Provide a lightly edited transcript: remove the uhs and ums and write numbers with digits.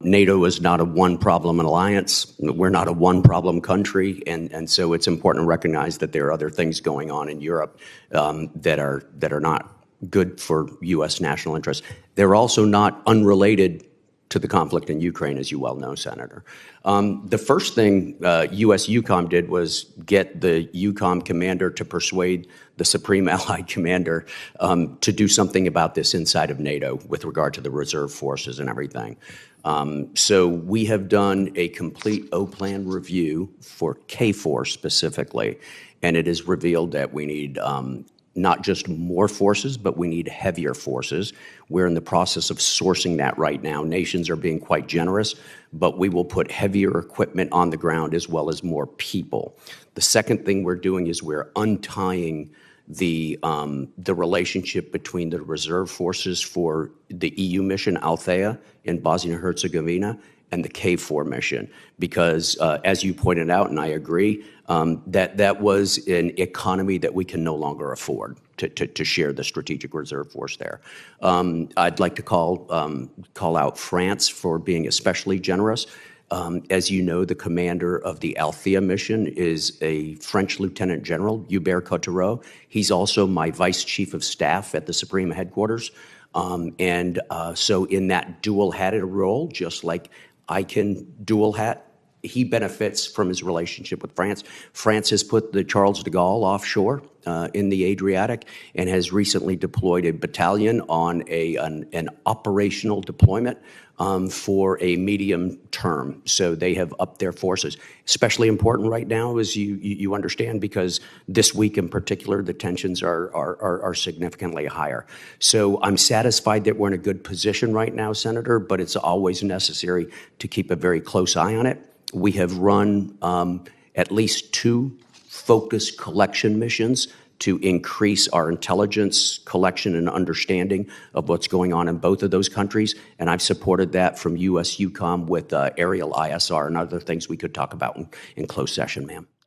NATO is not a one-problem alliance. We're not a one-problem country, and so it's important to recognize that there are other things going on in Europe that are not good for U.S. national interests. They're also not unrelated to the conflict in Ukraine, as you well know, Senator. The first thing U.S. EUCOM did was get the EUCOM commander to persuade the Supreme Allied Commander to do something about this inside of NATO with regard to the reserve forces and everything. So we have done a complete O-plan review for KFOR specifically, and it is revealed that we need not just more forces, but we need heavier forces. We're in the process of sourcing that right now. Nations are being quite generous, but we will put heavier equipment on the ground as well as more people. The second thing we're doing is we're untying the relationship between the reserve forces for the EU mission, Althea, in Bosnia and Herzegovina, and the KFOR mission, because as you pointed out, and I agree, that was an economy that we can no longer afford to share the strategic reserve force there. I'd like to call out France for being especially generous. As you know, the commander of the Althea mission is a French Lieutenant General, Hubert Cottereau. He's also my Vice Chief of Staff at the Supreme Headquarters. So in that dual-hatted role, just like I can dual hat, he benefits from his relationship with France. France has put the Charles de Gaulle offshore in the Adriatic and has recently deployed a battalion on an operational deployment for a medium term. So they have upped their forces. Especially important right now, as you understand, because this week in particular, the tensions are significantly higher. So I'm satisfied that we're in a good position right now, Senator, but it's always necessary to keep a very close eye on it. We have run at least 2 focused collection missions to increase our intelligence collection and understanding of what's going on in both of those countries. And I've supported that from U.S. EUCOM with aerial ISR and other things we could talk about in closed session, ma'am.